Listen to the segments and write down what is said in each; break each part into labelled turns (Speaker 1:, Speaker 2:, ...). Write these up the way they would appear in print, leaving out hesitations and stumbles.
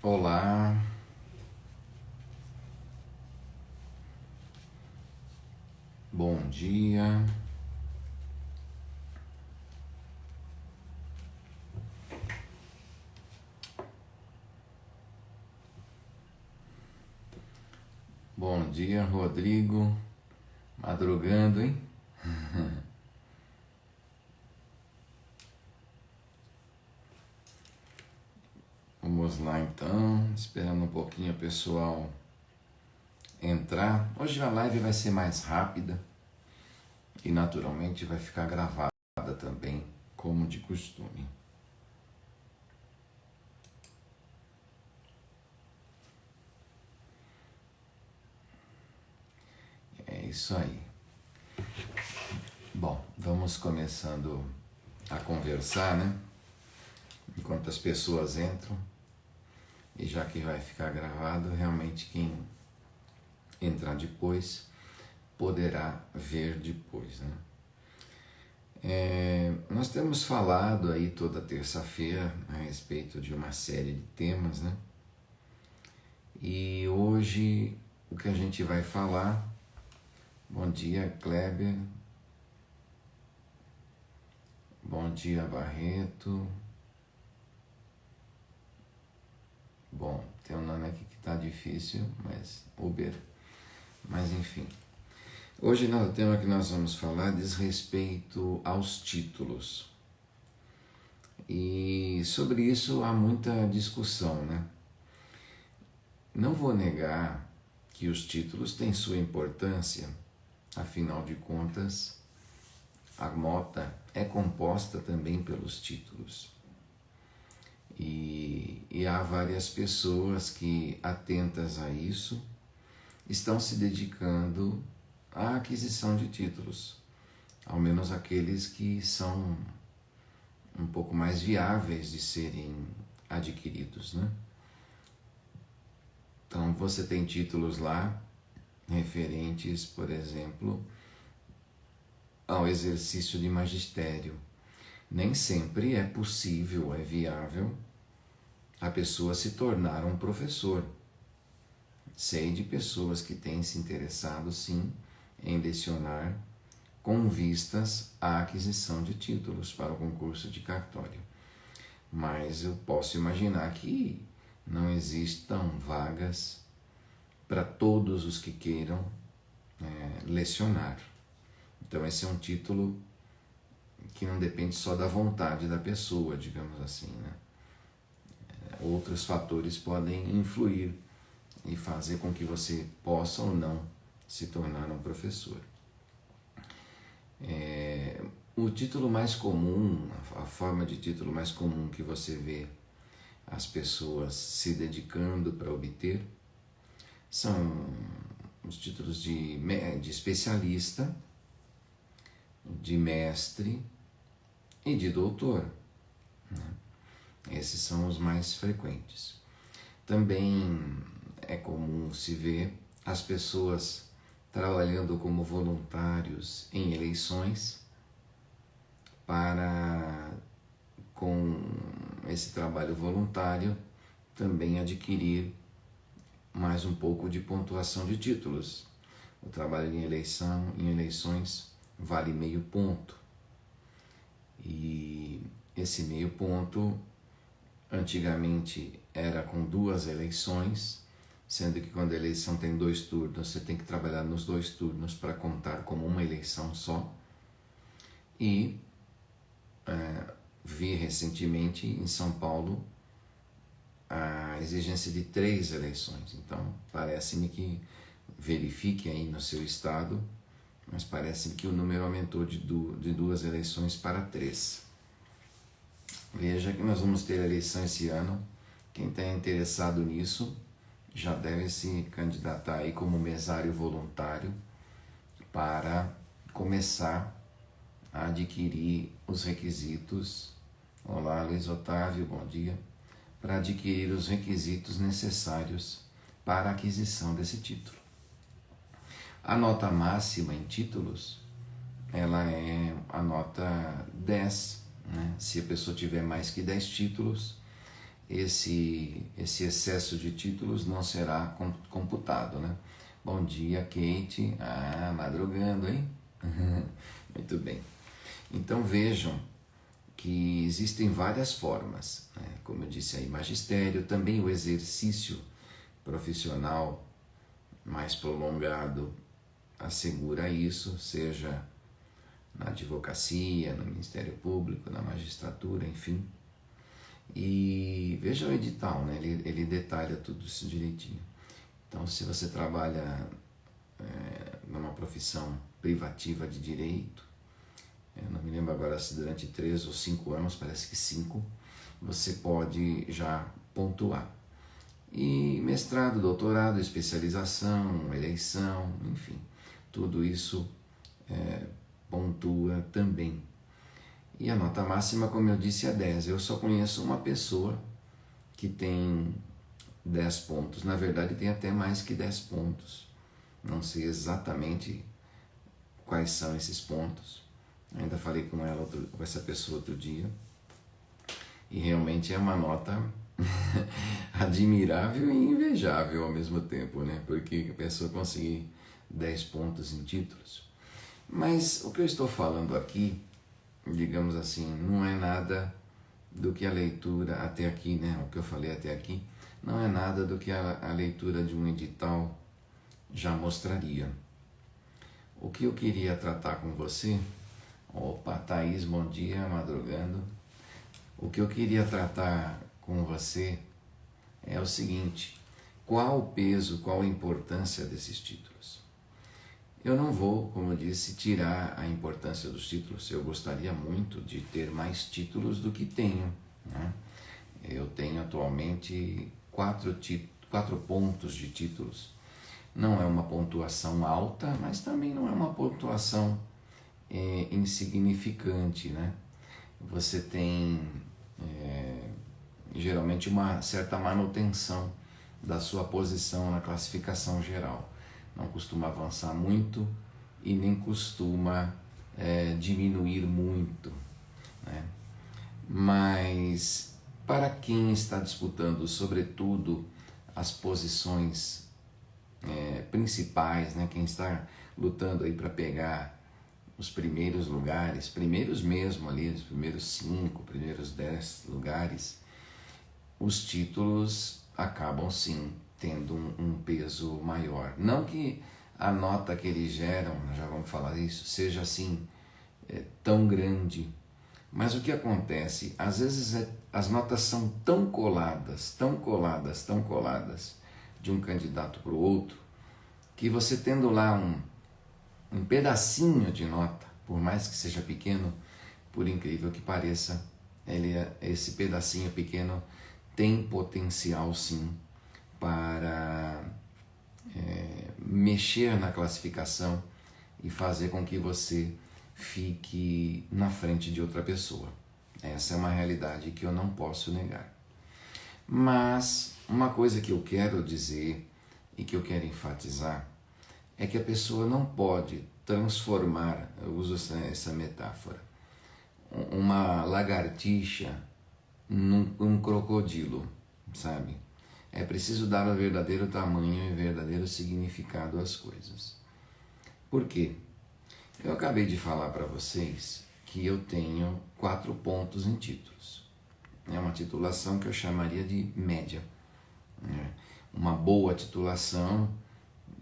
Speaker 1: Olá, bom dia. Bom dia, Rodrigo. Madrugando, hein? Vamos lá então, esperando um pouquinho o pessoal entrar. Hoje a live vai ser mais rápida e naturalmente vai ficar gravada também, como de costume. É isso aí. Bom, vamos começando a conversar, né? Enquanto as pessoas entram. E já que vai ficar gravado, realmente quem entrar depois poderá ver depois, né? Nós temos falado aí toda terça-feira a respeito de uma série de temas, né? E hoje o que a gente vai falar... Bom dia, Kleber. Bom dia, Barreto. Bom, tem um nome aqui que tá difícil, mas Uber. Mas enfim. Hoje o tema que nós vamos falar diz respeito aos títulos. E sobre isso há muita discussão, né? Não vou negar que os títulos têm sua importância, afinal de contas, a nota é composta também pelos títulos. E há várias pessoas que, atentas a isso, estão se dedicando à aquisição de títulos, ao menos aqueles que são um pouco mais viáveis de serem adquiridos, né? Então você tem títulos lá referentes, por exemplo, ao exercício de magistério. Nem sempre é possível, é viável a pessoa se tornar um professor. Sei de pessoas que têm se interessado sim em lecionar com vistas à aquisição de títulos para o concurso de cartório. Mas eu posso imaginar que não existam vagas para todos os que queiram lecionar. Então esse é um título que não depende só da vontade da pessoa, digamos assim, né? Outros fatores podem influir e fazer com que você possa ou não se tornar um professor. O título mais comum, a forma de título mais comum que você vê as pessoas se dedicando para obter são os títulos de especialista, de mestre e de doutor, né? Esses são os mais frequentes. Também é comum se ver as pessoas trabalhando como voluntários em eleições para, com esse trabalho voluntário, também adquirir mais um pouco de pontuação de títulos. O trabalho em eleições vale meio ponto. E esse meio ponto antigamente era com 2 eleições, sendo que quando a eleição tem 2 turnos, você tem que trabalhar nos 2 turnos para contar como uma eleição só. E vi recentemente em São Paulo a exigência de 3 eleições. Então, parece-me que, verifique aí no seu estado, mas parece que o número aumentou de 2 eleições para 3. Veja que nós vamos ter eleição esse ano. Quem está interessado nisso já deve se candidatar aí como mesário voluntário para começar a adquirir os requisitos. Olá, Luiz Otávio, bom dia. Para adquirir os requisitos necessários para a aquisição desse título. A nota máxima em títulos, ela é a nota 10, né? Se a pessoa tiver mais que 10 títulos, esse excesso de títulos não será computado, né? Bom dia, Kate. Ah, madrugando, hein? Muito bem. Então vejam que existem várias formas, né? Como eu disse aí, magistério, também o exercício profissional mais prolongado assegura isso, seja na advocacia, no Ministério Público, na magistratura, enfim. E veja o edital, né? Ele detalha tudo isso direitinho. Então, se você trabalha numa profissão privativa de direito, eu não me lembro agora se durante 3 ou 5 anos, parece que 5, você pode já pontuar. E mestrado, doutorado, especialização, eleição, enfim, tudo isso pontua também. E a nota máxima, como eu disse, é 10. Eu só conheço uma pessoa que tem 10 pontos. Na verdade, tem até mais que 10 pontos. Não sei exatamente quais são esses pontos. Ainda falei com essa pessoa outro dia. E realmente é uma nota admirável e invejável ao mesmo tempo, né? Porque a pessoa conseguir 10 pontos em títulos. Mas o que eu estou falando aqui, digamos assim, não é nada do que a leitura até aqui, né? O que eu falei até aqui, não é nada do que a leitura de um edital já mostraria. O que eu queria tratar com você, opa, Thaís, bom dia, madrugando. O que eu queria tratar com você é o seguinte: qual o peso, qual a importância desses títulos? Eu não vou, como eu disse, tirar a importância dos títulos. Eu gostaria muito de ter mais títulos do que tenho, né? Eu tenho atualmente 4 pontos de títulos. Não é uma pontuação alta, mas também não é uma pontuação insignificante, né? Você tem geralmente uma certa manutenção da sua posição na classificação geral. Não costuma avançar muito e nem costuma diminuir muito, né? Mas para quem está disputando, sobretudo, as posições principais, né? Quem está lutando aí para pegar os primeiros lugares, primeiros mesmo ali, os primeiros 5, primeiros 10 lugares, os títulos acabam sim tendo um peso maior. Não que a nota que eles geram, já vamos falar isso, seja assim tão grande, mas o que acontece? Às vezes as notas são tão coladas, tão coladas, tão coladas de um candidato para o outro, que você tendo lá um pedacinho de nota, por mais que seja pequeno, por incrível que pareça, esse pedacinho pequeno tem potencial sim para mexer na classificação e fazer com que você fique na frente de outra pessoa. Essa é uma realidade que eu não posso negar. Mas uma coisa que eu quero dizer e que eu quero enfatizar é que a pessoa não pode transformar, eu uso essa metáfora, uma lagartixa num crocodilo, sabe? É preciso dar o verdadeiro tamanho e o verdadeiro significado às coisas. Por quê? Eu acabei de falar para vocês que eu tenho 4 pontos em títulos. É uma titulação que eu chamaria de média, né? Uma boa titulação,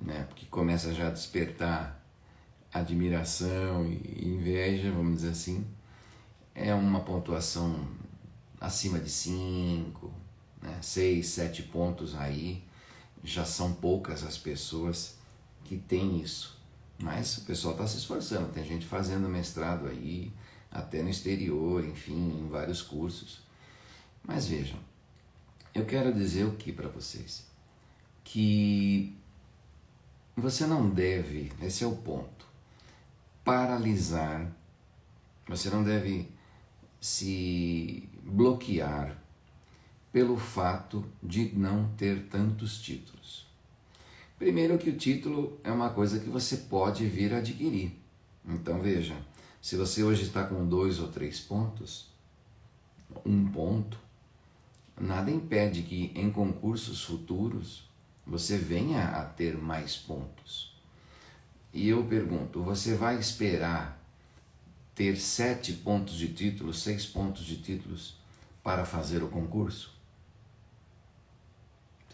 Speaker 1: né? Porque começa já a despertar admiração e inveja, vamos dizer assim. É uma pontuação acima de 5, né? 6, 7 pontos aí. Já são poucas as pessoas que têm isso. Mas o pessoal está se esforçando. Tem gente fazendo mestrado aí, até no exterior, enfim, em vários cursos. Mas vejam, eu quero dizer o que para vocês? Que você não deve, esse é o ponto, paralisar, você não deve se bloquear pelo fato de não ter tantos títulos. Primeiro que o título é uma coisa que você pode vir a adquirir. Então veja, se você hoje está com 2 ou 3 pontos, 1 ponto, nada impede que em concursos futuros você venha a ter mais pontos. E eu pergunto, você vai esperar ter 7 pontos de títulos, 6 pontos de títulos para fazer o concurso?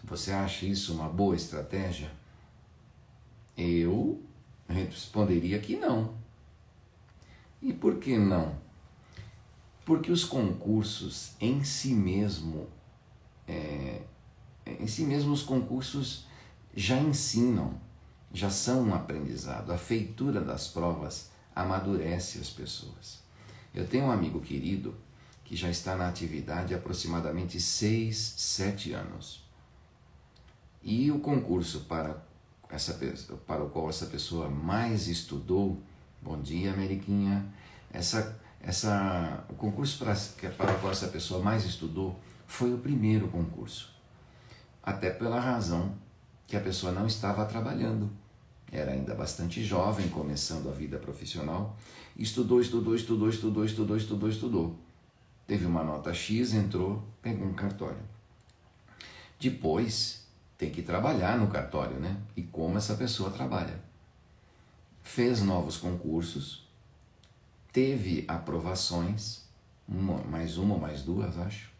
Speaker 1: Você acha isso uma boa estratégia? Eu responderia que não. E por que não? Porque os concursos em si mesmo, os concursos já ensinam, já são um aprendizado. A feitura das provas amadurece as pessoas. Eu tenho um amigo querido que já está na atividade há aproximadamente 6, 7 anos. E o concurso para o qual essa pessoa mais estudou, bom dia, Ameriquinha, o concurso para o qual essa pessoa mais estudou foi o primeiro concurso. Até pela razão que a pessoa não estava trabalhando. Era ainda bastante jovem, começando a vida profissional. Estudou. Teve uma nota X, entrou, pegou um cartório. Depois, tem que trabalhar no cartório, né? E como essa pessoa trabalha. Fez novos concursos, teve aprovações, mais uma ou mais duas, acho,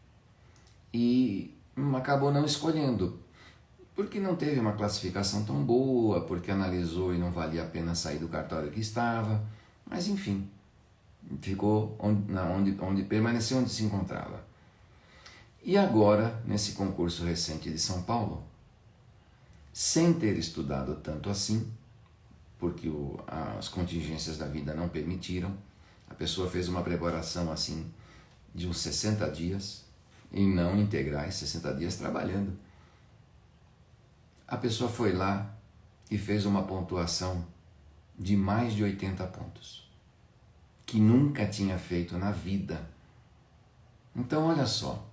Speaker 1: e acabou não escolhendo, porque não teve uma classificação tão boa, porque analisou e não valia a pena sair do cartório que estava, mas enfim, ficou permaneceu onde se encontrava. E agora, nesse concurso recente de São Paulo, sem ter estudado tanto assim, porque as contingências da vida não permitiram, a pessoa fez uma preparação assim de uns 60 dias, e não integrais, 60 dias trabalhando. A pessoa foi lá e fez uma pontuação de mais de 80 pontos, que nunca tinha feito na vida. Então, olha só,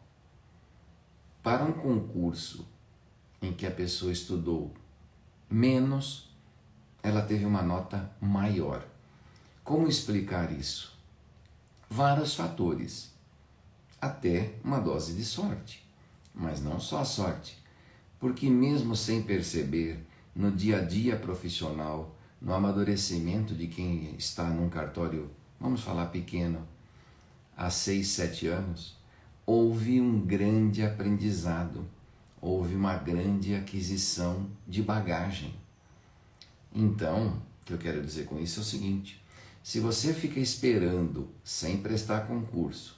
Speaker 1: para um concurso em que a pessoa estudou menos, ela teve uma nota maior. Como explicar isso? Vários fatores, até uma dose de sorte, mas não só a sorte, porque mesmo sem perceber, no dia a dia profissional, no amadurecimento de quem está num cartório, vamos falar pequeno, há 6, 7 anos, houve um grande aprendizado, houve uma grande aquisição de bagagem. Então, o que eu quero dizer com isso é o seguinte: se você fica esperando, sem prestar concurso,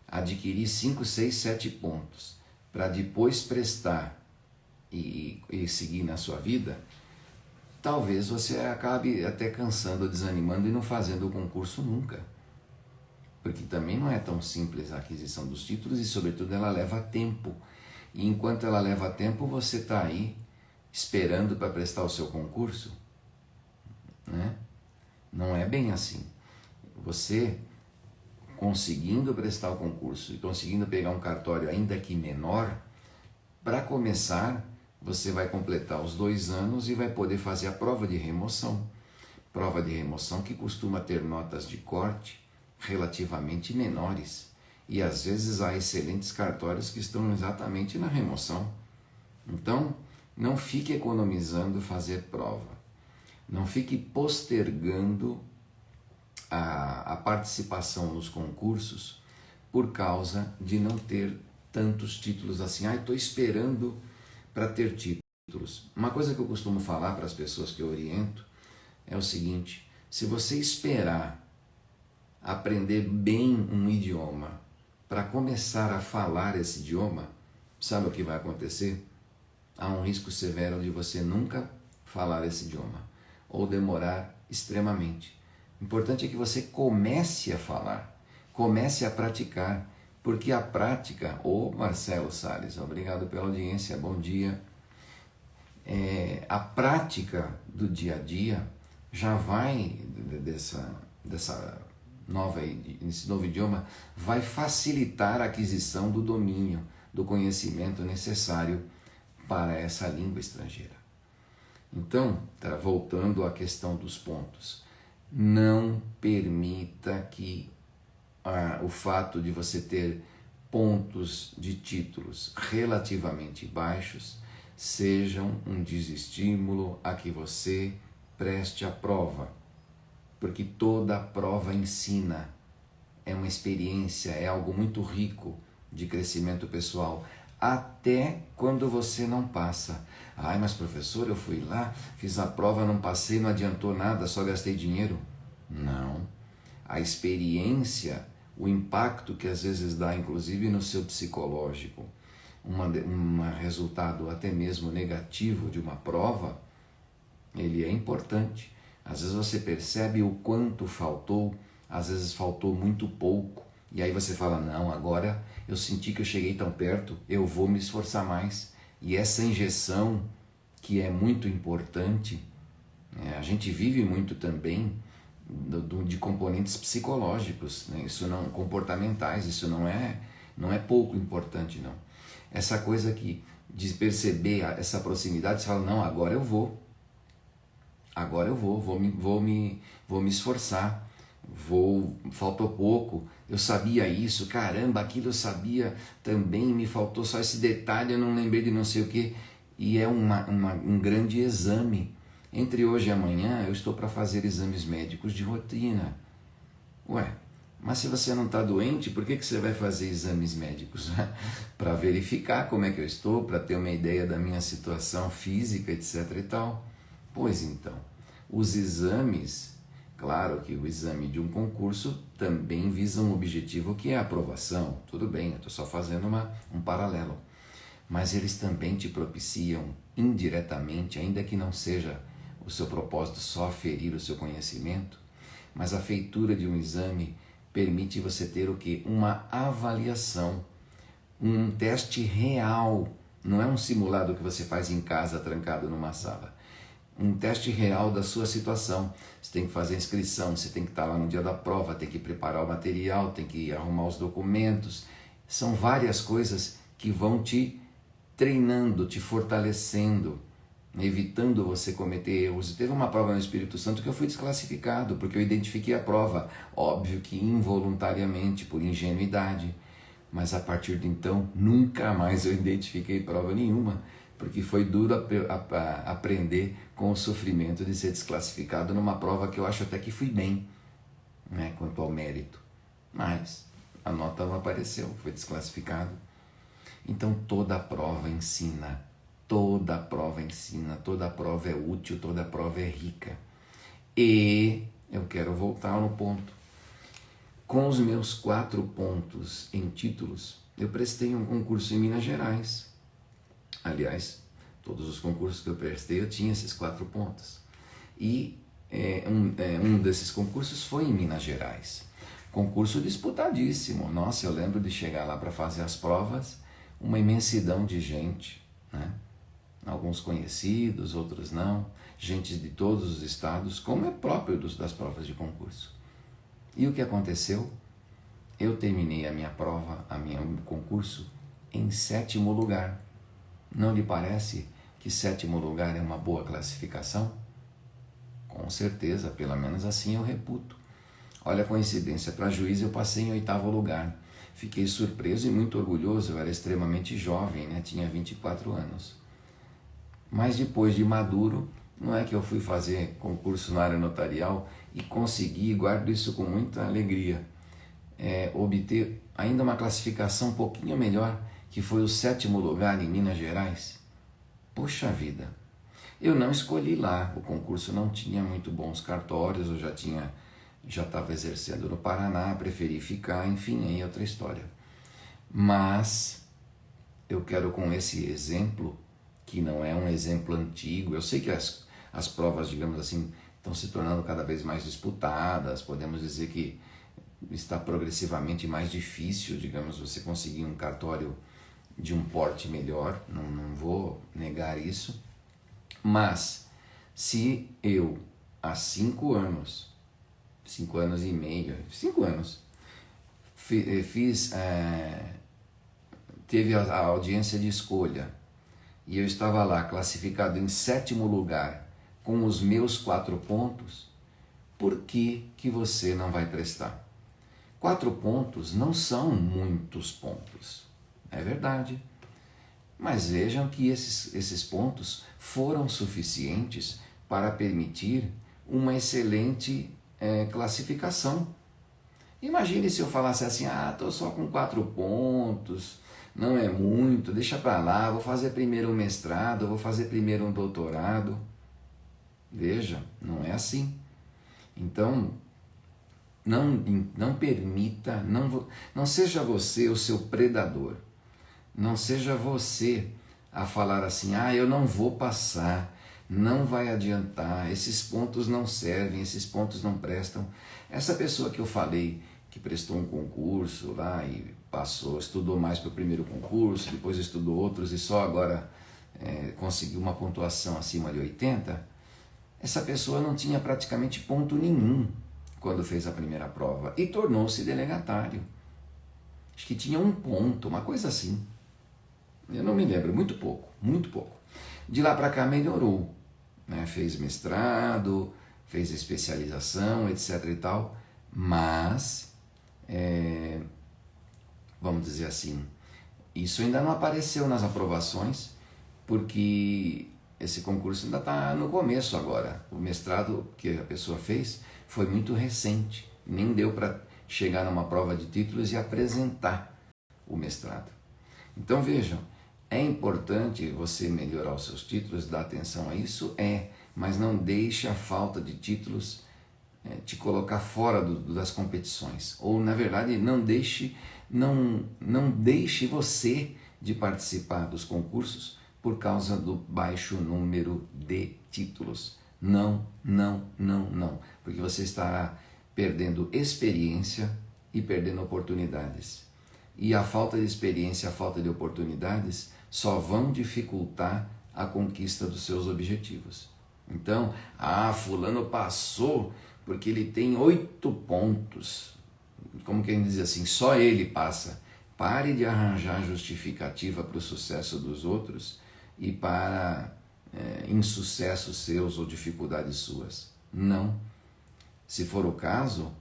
Speaker 1: adquirir 5, 6, 7 pontos, para depois prestar e seguir na sua vida, talvez você acabe até cansando, desanimando e não fazendo o concurso nunca. Porque também não é tão simples a aquisição dos títulos e, sobretudo, ela leva tempo. E enquanto ela leva tempo, você está aí esperando para prestar o seu concurso, né? Não é bem assim. Você conseguindo prestar o concurso e conseguindo pegar um cartório ainda que menor, para começar, você vai completar os 2 anos e vai poder fazer a prova de remoção. Prova de remoção que costuma ter notas de corte relativamente menores. E às vezes há excelentes cartórios que estão exatamente na remoção. Então, não fique economizando fazer prova. Não fique postergando a participação nos concursos por causa de não ter tantos títulos assim. Estou esperando para ter títulos. Uma coisa que eu costumo falar para as pessoas que eu oriento é o seguinte: se você esperar aprender bem um idioma para começar a falar esse idioma, sabe o que vai acontecer? Há um risco severo de você nunca falar esse idioma ou demorar extremamente. O importante é que você comece a falar, comece a praticar, porque a prática, Marcelo Salles, obrigado pela audiência, bom dia. A prática do dia a dia já vai, nesse novo idioma, vai facilitar a aquisição do domínio, do conhecimento necessário para essa língua estrangeira. Então, voltando à questão dos pontos, não permita que o fato de você ter pontos de títulos relativamente baixos sejam um desestímulo a que você preste a prova, porque toda prova ensina, é uma experiência, é algo muito rico de crescimento pessoal, até quando você não passa. Ai, mas professor, eu fui lá, fiz a prova, não passei, não adiantou nada, só gastei dinheiro. Não, a experiência, o impacto que às vezes dá, inclusive no seu psicológico, um resultado até mesmo negativo de uma prova, ele é importante. Às vezes você percebe o quanto faltou, às vezes faltou muito pouco, e aí você fala, não, agora eu senti que eu cheguei tão perto, eu vou me esforçar mais. E essa injeção, que é muito importante, a gente vive muito também de componentes psicológicos, né? Isso não, comportamentais, isso não é pouco importante, não. Essa coisa aqui, de perceber essa proximidade, você fala, não, agora eu vou me esforçar, faltou pouco, eu sabia isso, caramba, aquilo eu sabia também, me faltou só esse detalhe, eu não lembrei de não sei o que, e é um grande exame. Entre hoje e amanhã eu estou para fazer exames médicos de rotina. Ué, mas se você não está doente, por que você vai fazer exames médicos? Para verificar como é que eu estou, para ter uma ideia da minha situação física, etc e tal. Pois então, os exames, claro que o exame de um concurso também visa um objetivo que é a aprovação. Tudo bem, eu estou só fazendo um paralelo. Mas eles também te propiciam indiretamente, ainda que não seja o seu propósito só aferir o seu conhecimento, mas a feitura de um exame permite você ter o quê? Uma avaliação, um teste real, não é um simulado que você faz em casa trancado numa sala, um teste real da sua situação. Você tem que fazer a inscrição, você tem que estar lá no dia da prova, tem que preparar o material, tem que arrumar os documentos, são várias coisas que vão te treinando, te fortalecendo, evitando você cometer erros. Teve uma prova no Espírito Santo que eu fui desclassificado, porque eu identifiquei a prova, óbvio que involuntariamente, por ingenuidade, mas a partir de então, nunca mais eu identifiquei prova nenhuma, porque foi duro aprender com o sofrimento de ser desclassificado numa prova que eu acho até que fui bem, né, quanto ao mérito, mas a nota não apareceu, foi desclassificado. Então toda prova ensina, toda prova ensina, toda prova é útil, toda prova é rica. E eu quero voltar no ponto. Com os meus 4 pontos em títulos, eu prestei um concurso em Minas Gerais. Aliás, todos os concursos que eu prestei, eu tinha esses 4 pontos. E um desses concursos foi em Minas Gerais. Concurso disputadíssimo. Nossa, eu lembro de chegar lá para fazer as provas, uma imensidão de gente, né? Alguns conhecidos, outros não, gente de todos os estados, como é próprio das provas de concurso. E o que aconteceu? Eu terminei a minha prova, o concurso, em 7º lugar. Não lhe parece que 7º lugar é uma boa classificação? Com certeza, pelo menos assim eu reputo. Olha a coincidência, para juiz eu passei em 8º lugar. Fiquei surpreso e muito orgulhoso, eu era extremamente jovem, né? Tinha 24 anos. Mas depois de maduro, não é que eu fui fazer concurso na área notarial e consegui, guardo isso com muita alegria, obter ainda uma classificação um pouquinho melhor, que foi o 7º lugar em Minas Gerais. Poxa vida, eu não escolhi lá, o concurso não tinha muito bons cartórios, eu já estava exercendo no Paraná, preferi ficar, enfim, aí é outra história. Mas eu quero com esse exemplo, que não é um exemplo antigo, eu sei que as provas, digamos assim, estão se tornando cada vez mais disputadas, podemos dizer que está progressivamente mais difícil, digamos, você conseguir um cartório de um porte melhor, não vou negar isso, mas se eu há 5 anos, 5 anos e meio, 5 anos, teve a audiência de escolha e eu estava lá classificado em 7º lugar com os meus 4 pontos, por que você não vai prestar? 4 pontos não são muitos pontos, é verdade. Mas vejam que esses pontos foram suficientes para permitir uma excelente classificação. Imagine se eu falasse assim, estou só com 4 pontos, não é muito, deixa para lá, vou fazer primeiro um mestrado, vou fazer primeiro um doutorado. Veja, não é assim. Então, não permita, não seja você o seu predador. Não seja você a falar assim, eu não vou passar, não vai adiantar, esses pontos não servem, esses pontos não prestam. Essa pessoa que eu falei, que prestou um concurso lá e passou, estudou mais para o primeiro concurso, depois estudou outros e só agora conseguiu uma pontuação acima de 80, essa pessoa não tinha praticamente ponto nenhum quando fez a primeira prova e tornou-se delegatário. Acho que tinha 1 ponto, uma coisa assim. Eu não me lembro, muito pouco, muito pouco. De lá para cá melhorou, né? Fez mestrado, fez especialização, etc e tal, mas, vamos dizer assim, isso ainda não apareceu nas aprovações, porque esse concurso ainda está no começo agora. O mestrado que a pessoa fez foi muito recente, nem deu para chegar numa prova de títulos e apresentar o mestrado. Então vejam, é importante você melhorar os seus títulos, dar atenção a isso, mas não deixe a falta de títulos te colocar fora das competições. Ou, na verdade, não deixe você de participar dos concursos por causa do baixo número de títulos. Não, porque você estará perdendo experiência e perdendo oportunidades. E a falta de experiência, a falta de oportunidades só vão dificultar a conquista dos seus objetivos. Então, fulano passou porque ele tem 8 pontos. Como quem diz assim, só ele passa. Pare de arranjar justificativa para o sucesso dos outros e para insucessos seus ou dificuldades suas. Não. Se for o caso,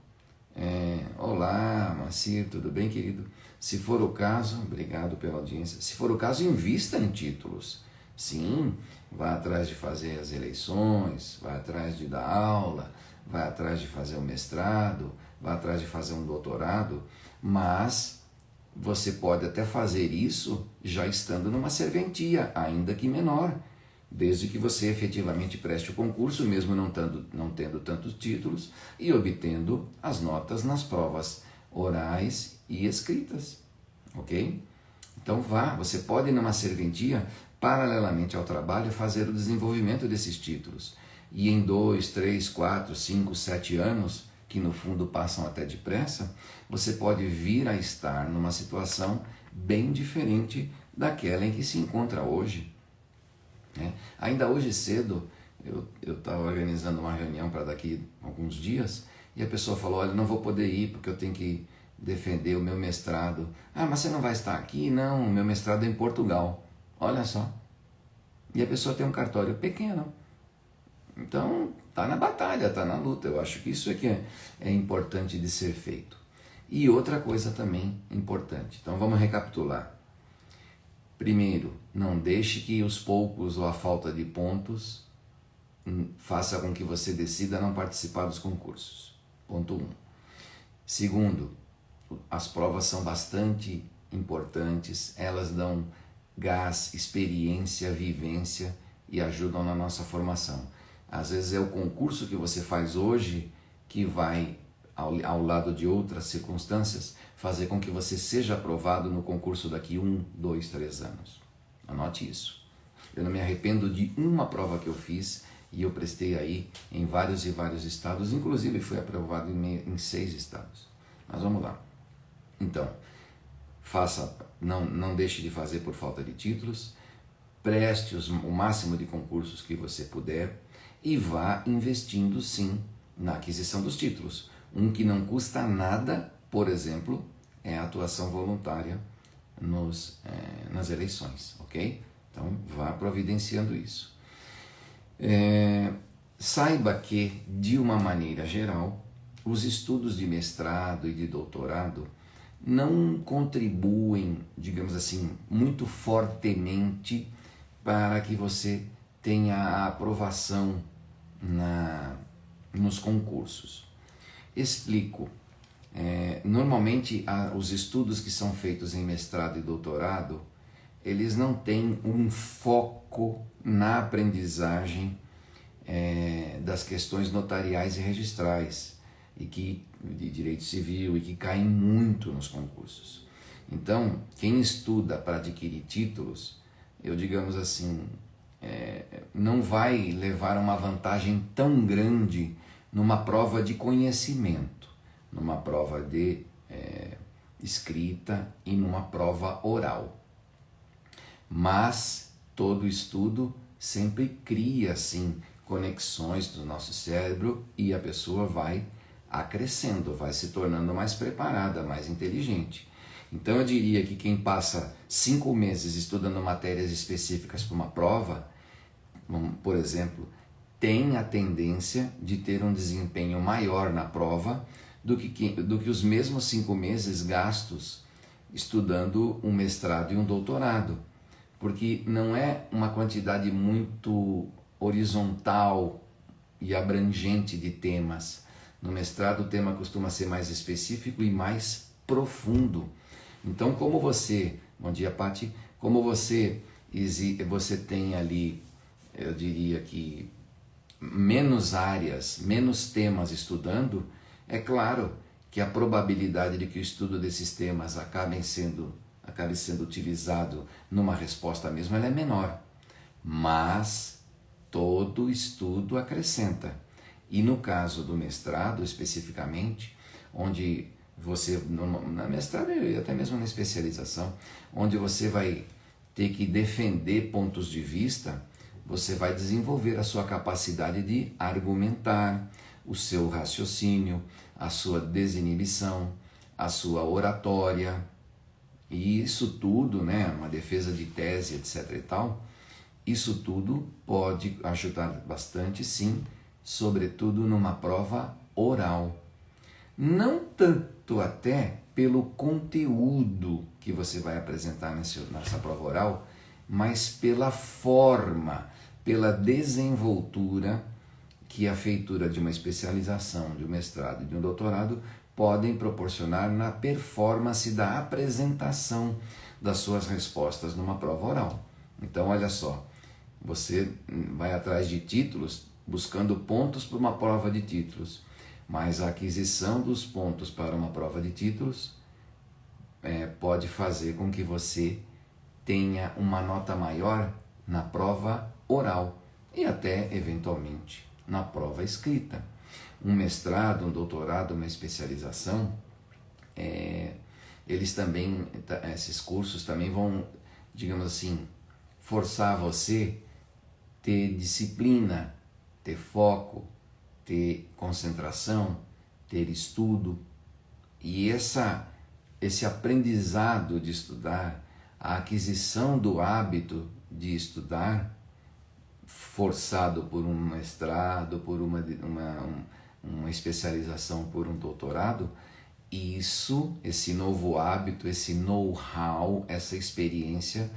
Speaker 1: olá, Macir, tudo bem, querido? Se for o caso, obrigado pela audiência, se for o caso, invista em títulos. Sim, vá atrás de fazer as eleições, vá atrás de dar aula, vá atrás de fazer um mestrado, vá atrás de fazer um doutorado, mas você pode até fazer isso já estando numa serventia, ainda que menor, desde que você efetivamente preste o concurso, mesmo não tendo tantos títulos, e obtendo as notas nas provas orais e escritas, ok? Então você pode ir numa serventia, paralelamente ao trabalho, fazer o desenvolvimento desses títulos. E em 2, 3, 4, 5, 7 anos, que no fundo passam até depressa, você pode vir a estar numa situação bem diferente daquela em que se encontra hoje. Ainda hoje cedo, eu estava organizando uma reunião para daqui a alguns dias, e a pessoa falou, olha, não vou poder ir porque eu tenho que defender o meu mestrado. Mas você não vai estar aqui? Não, o meu mestrado é em Portugal. Olha só. E a pessoa tem um cartório pequeno. Então, está na batalha, está na luta. Eu acho que isso é que é importante de ser feito. E outra coisa também importante. Então, vamos recapitular. Primeiro, não deixe que os poucos ou a falta de pontos faça com que você decida não participar dos concursos. Ponto 1. Segundo, as provas são bastante importantes, elas dão gás, experiência, vivência e ajudam na nossa formação. Às vezes é o concurso que você faz hoje que vai, ao lado de outras circunstâncias, fazer com que você seja aprovado no concurso daqui 1, 2, 3 anos. Anote isso. Eu não me arrependo de uma prova que eu fiz e eu prestei aí em vários e vários estados, inclusive fui aprovado em 6 estados. Mas vamos lá. Então, não deixe de fazer por falta de títulos, preste o máximo de concursos que você puder e vá investindo sim na aquisição dos títulos. Um que não custa nada, por exemplo, é a atuação voluntária nas eleições, ok? Então, vá providenciando isso. Saiba que, de uma maneira geral, os estudos de mestrado e de doutorado não contribuem, digamos assim, muito fortemente para que você tenha a aprovação nos concursos. Explico. Normalmente, os estudos que são feitos em mestrado e doutorado, eles não têm um foco na aprendizagem das questões notariais e registrais de direito civil e que caem muito nos concursos. Então, quem estuda para adquirir títulos, digamos assim, não vai levar uma vantagem tão grande numa prova de conhecimento, numa prova de escrita e numa prova oral. Mas todo estudo sempre cria, assim, conexões do nosso cérebro e a pessoa vai acrescendo, vai se tornando mais preparada, mais inteligente. Então eu diria que quem passa 5 meses estudando matérias específicas para uma prova, por exemplo, tem a tendência de ter um desempenho maior na prova do que os mesmos 5 meses gastos estudando um mestrado e um doutorado, porque não é uma quantidade muito horizontal e abrangente de temas. No mestrado o tema costuma ser mais específico e mais profundo. Então, bom dia, Pati, como você tem ali, eu diria que menos áreas, menos temas estudando, é claro que a probabilidade de que o estudo desses temas acabe sendo utilizado numa resposta mesmo, ela é menor. Mas todo estudo acrescenta. E no caso do mestrado, especificamente, onde você, na mestrado e até mesmo na especialização, onde você vai ter que defender pontos de vista, você vai desenvolver a sua capacidade de argumentar, o seu raciocínio, a sua desinibição, a sua oratória. E isso tudo, uma defesa de tese, etc. e tal, isso tudo pode ajudar bastante, sim, sobretudo numa prova oral. Não tanto até pelo conteúdo que você vai apresentar nessa prova oral, mas pela forma, pela desenvoltura que a feitura de uma especialização, de um mestrado e de um doutorado podem proporcionar na performance da apresentação das suas respostas numa prova oral. Então, olha só, você vai atrás de títulos, buscando pontos para uma prova de títulos, mas a aquisição dos pontos para uma prova de títulos pode fazer com que você tenha uma nota maior na prova oral e até, eventualmente, na prova escrita. Um mestrado, um doutorado, uma especialização, esses cursos também vão, digamos assim, forçar você ter disciplina, ter foco, ter concentração, ter estudo. E esse aprendizado de estudar, a aquisição do hábito de estudar, forçado por um mestrado, por uma especialização, por um doutorado, esse novo hábito, esse know-how, essa experiência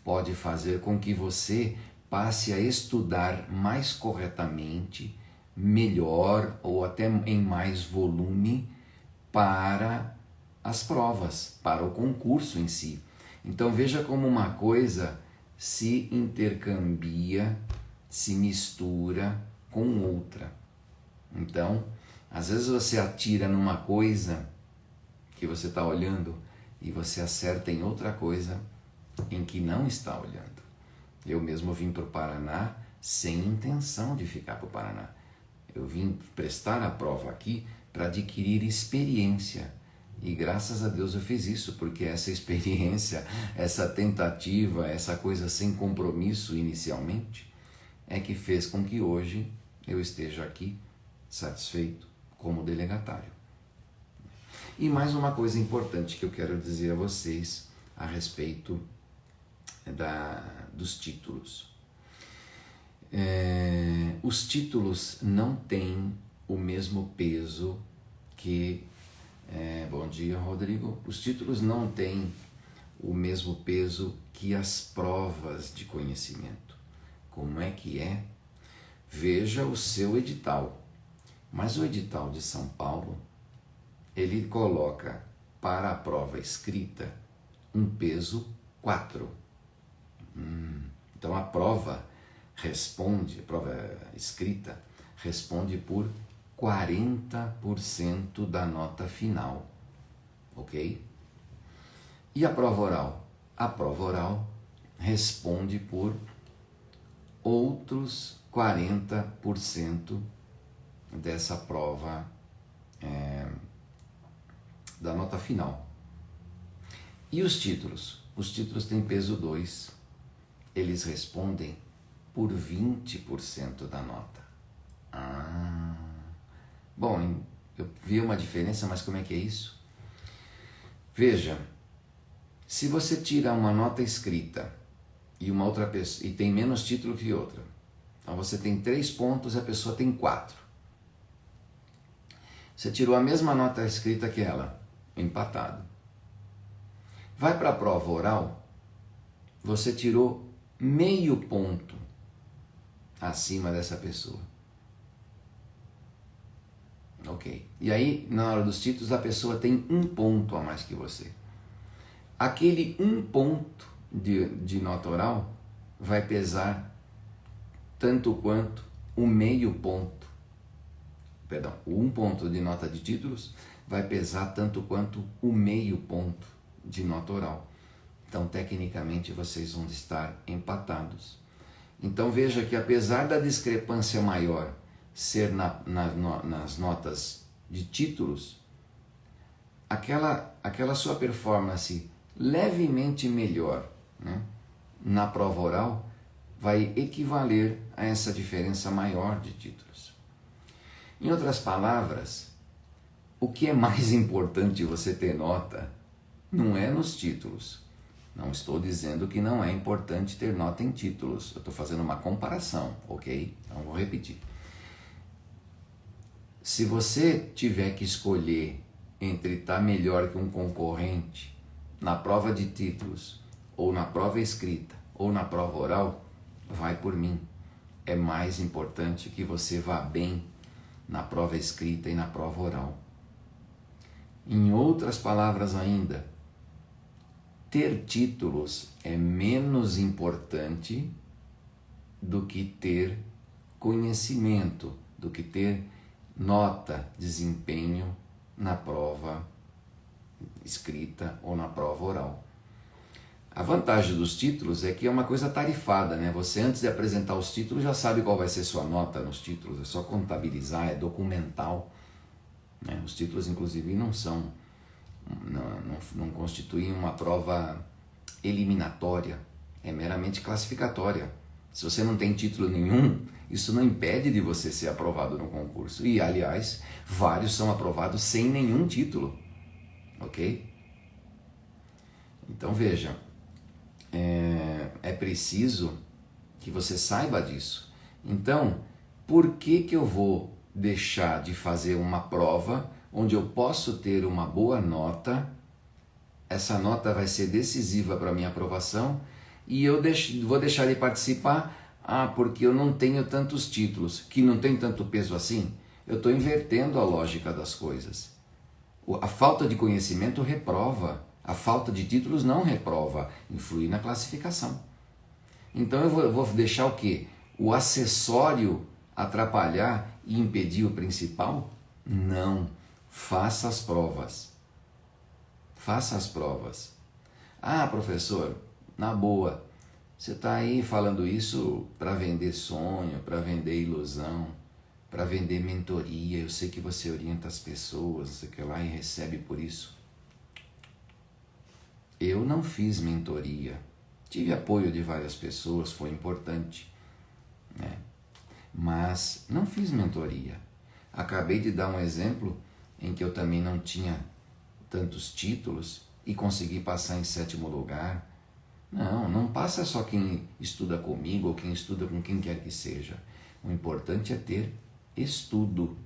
Speaker 1: pode fazer com que você passe a estudar mais corretamente, melhor ou até em mais volume para as provas, para o concurso em si. Então veja como uma coisa se intercambia, se mistura com outra. Então, às vezes você atira numa coisa que você está olhando e você acerta em outra coisa em que não está olhando. Eu mesmo vim para o Paraná sem intenção de ficar para o Paraná. Eu vim prestar a prova aqui para adquirir experiência. E graças a Deus eu fiz isso, porque essa experiência, essa tentativa, essa coisa sem compromisso inicialmente, é que fez com que hoje eu esteja aqui satisfeito como delegatário. E mais uma coisa importante que eu quero dizer a vocês a respeito dos títulos. Os títulos não têm o mesmo peso que, bom dia, Rodrigo, os títulos não têm o mesmo peso que as provas de conhecimento. Como é que é? Veja o seu edital. Mas o edital de São Paulo, ele coloca para a prova escrita um peso 4. Então a prova escrita responde por 40% da nota final, ok? E a prova oral? A prova oral responde por outros 40% dessa prova da nota final. E os títulos? Os títulos têm peso 2. Eles respondem por 20% da nota. Bom, eu vi uma diferença, mas como é que é isso? Veja, se você tira uma nota escrita e uma outra pessoa e tem menos título que outra, então você tem 3 pontos e a pessoa tem 4. Você tirou a mesma nota escrita que ela, empatado. Vai para a prova oral, você tirou meio ponto acima dessa pessoa. Ok. E aí, na hora dos títulos, a pessoa tem 1 ponto a mais que você. Aquele 1 ponto de nota oral vai pesar tanto quanto o meio ponto. Perdão, o 1 ponto de nota de títulos vai pesar tanto quanto o meio ponto de nota oral. Então, tecnicamente, vocês vão estar empatados. Então, veja que apesar da discrepância maior ser nas notas de títulos, aquela sua performance levemente melhor, né, na prova oral vai equivaler a essa diferença maior de títulos. Em outras palavras, o que é mais importante você ter nota não é nos títulos. Não estou dizendo que não é importante ter nota em títulos. Eu estou fazendo uma comparação, ok? Então vou repetir. Se você tiver que escolher entre estar melhor que um concorrente na prova de títulos, ou na prova escrita, ou na prova oral, vai por mim. É mais importante que você vá bem na prova escrita e na prova oral. Em outras palavras ainda, ter títulos é menos importante do que ter conhecimento, do que ter nota, desempenho na prova escrita ou na prova oral. A vantagem dos títulos é que é uma coisa tarifada, né? Você, antes de apresentar os títulos, já sabe qual vai ser sua nota nos títulos, é só contabilizar, é documental, né? Os títulos, inclusive, não constituem uma prova eliminatória, é meramente classificatória. Se você não tem título nenhum, isso não impede de você ser aprovado no concurso. E, aliás, vários são aprovados sem nenhum título, ok? Então, veja, é preciso que você saiba disso. Então, por que eu vou deixar de fazer uma prova onde eu posso ter uma boa nota? Essa nota vai ser decisiva para a minha aprovação e eu vou deixar de participar porque eu não tenho tantos títulos, que não tem tanto peso assim. Eu estou invertendo a lógica das coisas. A falta de conhecimento reprova, a falta de títulos não reprova, influi na classificação. Então eu vou deixar o quê? O acessório atrapalhar e impedir o principal? Não. Faça as provas. Faça as provas. Professor, na boa, você está aí falando isso para vender sonho, para vender ilusão, para vender mentoria. Eu sei que você orienta as pessoas, não sei o que lá, e recebe por isso. Eu não fiz mentoria. Tive apoio de várias pessoas, foi importante, né? Mas não fiz mentoria. Acabei de dar um exemplo em que eu também não tinha tantos títulos e consegui passar em 7º lugar. Não passa só quem estuda comigo ou quem estuda com quem quer que seja. O importante é ter estudo.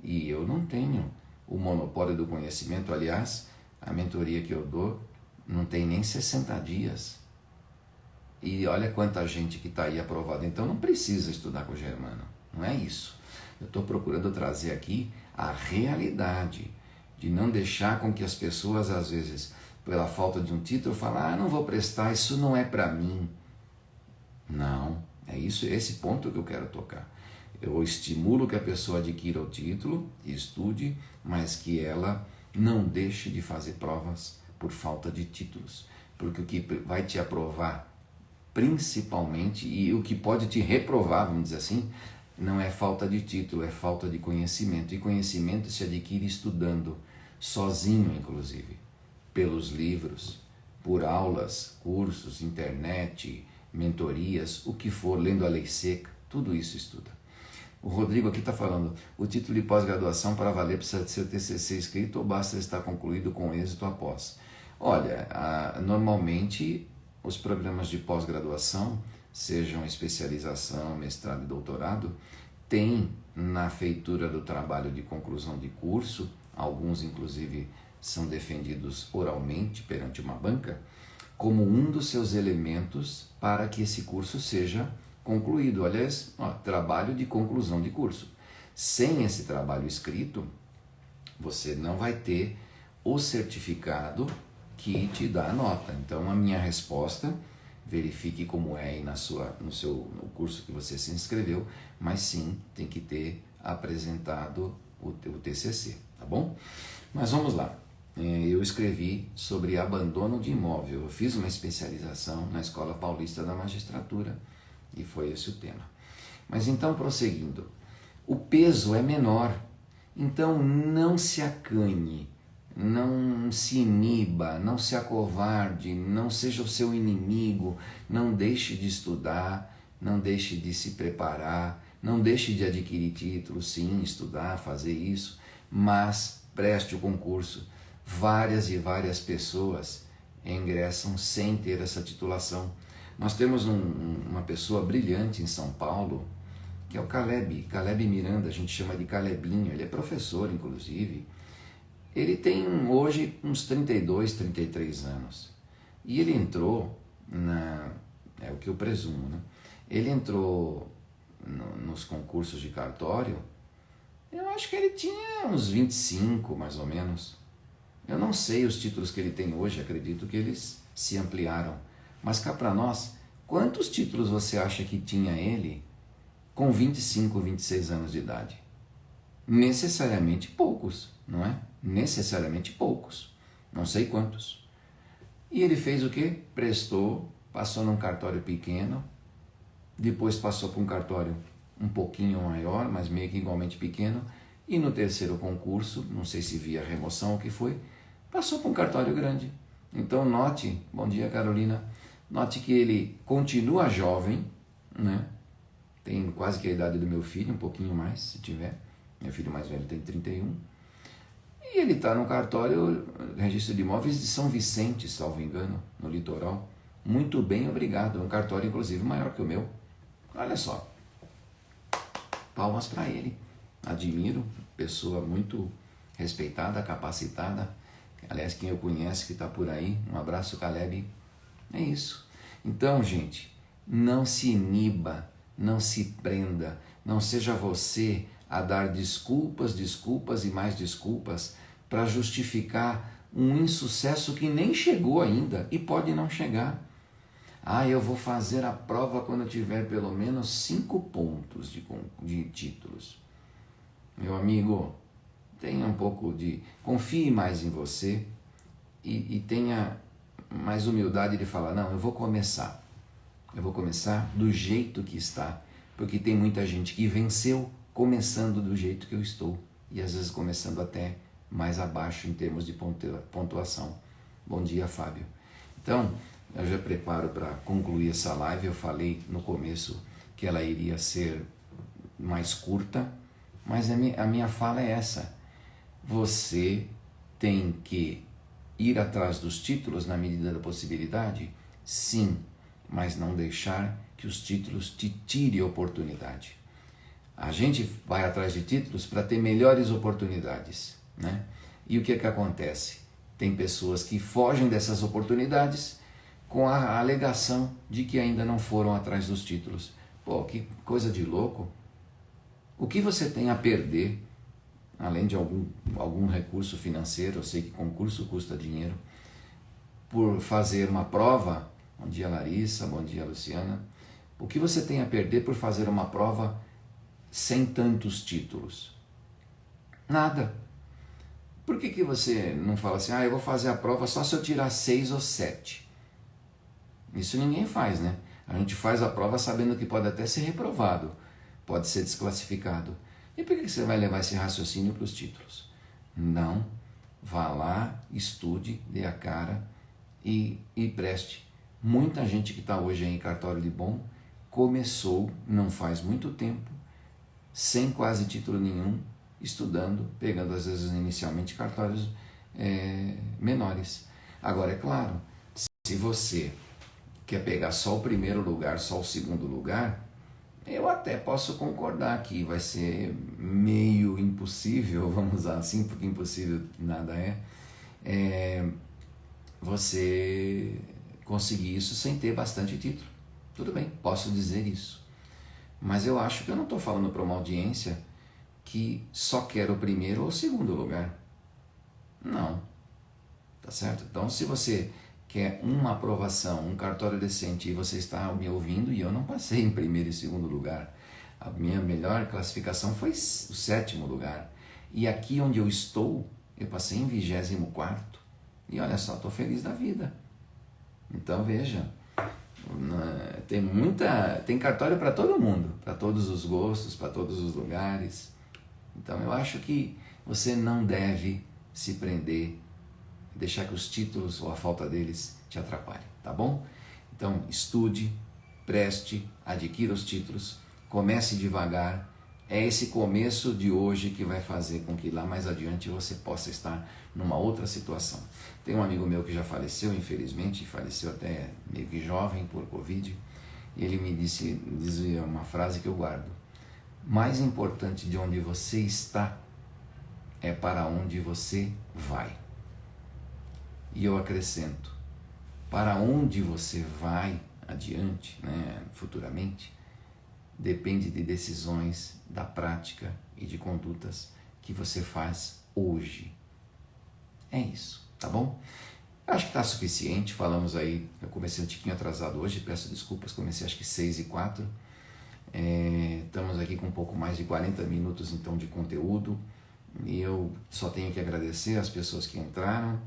Speaker 1: E eu não tenho o monopólio do conhecimento. Aliás, a mentoria que eu dou não tem nem 60 dias. E olha quanta gente que está aí aprovada. Então não precisa estudar com o Germano, não é isso. Eu estou procurando trazer aqui a realidade, de não deixar com que as pessoas, às vezes, pela falta de um título, falem, não vou prestar, isso não é para mim. Não, é esse ponto que eu quero tocar. Eu estimulo que a pessoa adquira o título e estude, mas que ela não deixe de fazer provas por falta de títulos. Porque o que vai te aprovar principalmente, e o que pode te reprovar, vamos dizer assim, não é falta de título, é falta de conhecimento. E conhecimento se adquire estudando, sozinho inclusive, pelos livros, por aulas, cursos, internet, mentorias, o que for, lendo a lei seca, tudo isso estuda. O Rodrigo aqui está falando, o título de pós-graduação para valer precisa de ser o TCC escrito ou basta estar concluído com êxito após? Olha, normalmente os programas de pós-graduação, sejam especialização, mestrado e doutorado, tem na feitura do trabalho de conclusão de curso, alguns inclusive são defendidos oralmente perante uma banca, como um dos seus elementos para que esse curso seja concluído. Aliás, trabalho de conclusão de curso. Sem esse trabalho escrito, você não vai ter o certificado que te dá a nota. Então, a minha resposta, verifique como é aí no curso que você se inscreveu, mas sim, tem que ter apresentado o TCC, tá bom? Mas vamos lá. Eu escrevi sobre abandono de imóvel. Eu fiz uma especialização na Escola Paulista da Magistratura e foi esse o tema. Mas então, prosseguindo, o peso é menor, então não se acanhe, não se iniba, não se acovarde, não seja o seu inimigo, não deixe de estudar, não deixe de se preparar, não deixe de adquirir títulos, sim, estudar, fazer isso, mas preste o concurso. Várias e várias pessoas ingressam sem ter essa titulação. Nós temos uma pessoa brilhante em São Paulo, que é o Caleb Miranda, a gente chama de Calebinho, ele é professor inclusive. Ele tem hoje uns 32, 33 anos. E ele entrou, é o que eu presumo, né? Ele entrou nos concursos de cartório, eu acho que ele tinha uns 25, mais ou menos. Eu não sei os títulos que ele tem hoje, acredito que eles se ampliaram. Mas cá para nós, quantos títulos você acha que tinha ele com 25, 26 anos de idade? Necessariamente poucos, não é? Necessariamente poucos. Não sei quantos. E ele fez o quê? Prestou, passou num cartório pequeno, depois passou para um cartório um pouquinho maior, mas meio que igualmente pequeno, e no terceiro concurso, não sei se via remoção ou o que foi, passou para um cartório grande. Então note, bom dia Carolina, note que ele continua jovem, né? Tem quase que a idade do meu filho, um pouquinho mais, se tiver. Meu filho mais velho tem 31. E ele está no cartório, registro de imóveis de São Vicente, salvo engano, no litoral. Muito bem, obrigado. É um cartório, inclusive, maior que o meu. Olha só. Palmas para ele. Admiro, pessoa muito respeitada, capacitada. Aliás, quem eu conheço que está por aí, um abraço, Caleb. É isso. Então, gente, não se iniba, não se prenda, não seja você a dar desculpas e mais desculpas para justificar um insucesso que nem chegou ainda e pode não chegar. Eu vou fazer a prova quando eu tiver pelo menos 5 pontos de títulos. Meu amigo, tenha um pouco de... confie mais em você e tenha mais humildade de falar, não, eu vou começar do jeito que está, porque tem muita gente que venceu começando do jeito que eu estou e às vezes começando até mais abaixo em termos de pontuação. Bom dia, Fábio. Então, eu já preparo para concluir essa live. Eu falei no começo que ela iria ser mais curta, mas a minha fala é essa. Você tem que ir atrás dos títulos na medida da possibilidade? Sim, mas não deixar que os títulos te tirem oportunidade. A gente vai atrás de títulos para ter melhores oportunidades. né? E o que acontece? Tem pessoas que fogem dessas oportunidades com a alegação de que ainda não foram atrás dos títulos. Pô, que coisa de louco! O que você tem a perder, além de algum recurso financeiro? Eu sei que concurso custa dinheiro. Por fazer uma prova, bom dia Larissa, bom dia Luciana, o que você tem a perder por fazer uma prova sem tantos títulos? Nada. Por que você não fala assim, eu vou fazer a prova só se eu tirar 6 ou 7? Isso ninguém faz, né? A gente faz a prova sabendo que pode até ser reprovado, pode ser desclassificado. E por que você vai levar esse raciocínio para os títulos? Não. Vá lá, estude, dê a cara e preste. Muita gente que está hoje em cartório de bom começou, não faz muito tempo, sem quase título nenhum, estudando, pegando às vezes inicialmente cartórios menores. Agora, é claro, se você quer pegar só o primeiro lugar, só o segundo lugar, eu até posso concordar que vai ser meio impossível, vamos usar assim, porque impossível nada você conseguir isso sem ter bastante título. Tudo bem, posso dizer isso. Mas eu acho que eu não estou falando para uma audiência que só quer o primeiro ou o segundo lugar. Não. Tá certo? Então, se você quer uma aprovação, um cartório decente, e você está me ouvindo e eu não passei em primeiro e segundo lugar, a minha melhor classificação foi o 7º lugar. E aqui onde eu estou, eu passei em 24º. E olha só, estou feliz da vida. Então, veja, tem cartório para todo mundo, para todos os gostos, para todos os lugares. Então eu acho que você não deve se prender, deixar que os títulos ou a falta deles te atrapalhem, tá bom? Então estude, preste, adquira os títulos, comece devagar. É esse começo de hoje que vai fazer com que lá mais adiante você possa estar numa outra situação. Tem um amigo meu que já faleceu, infelizmente, faleceu até meio que jovem por Covid, e ele me dizia uma frase que eu guardo: mais importante de onde você está é para onde você vai. E eu acrescento, para onde você vai adiante, futuramente, depende de decisões, da prática e de condutas que você faz hoje. É isso, tá bom? Acho que está suficiente, falamos aí, eu comecei um tiquinho atrasado hoje, peço desculpas, comecei acho que 6h04. Estamos aqui com um pouco mais de 40 minutos então de conteúdo, e eu só tenho que agradecer as pessoas que entraram,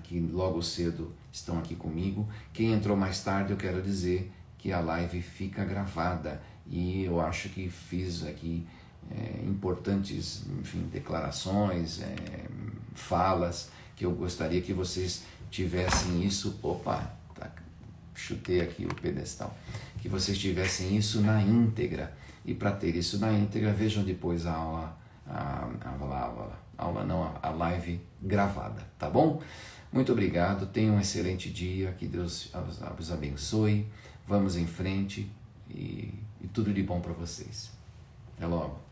Speaker 1: que logo cedo estão aqui comigo. Quem entrou mais tarde, eu quero dizer que a live fica gravada, e eu acho que fiz aqui importantes, declarações, falas, que eu gostaria que vocês tivessem isso. Chutei aqui o pedestal. Que vocês tivessem isso na íntegra. E para ter isso na íntegra, vejam depois a live gravada, tá bom? Muito obrigado, tenham um excelente dia, que Deus os abençoe, vamos em frente e tudo de bom para vocês. Até logo.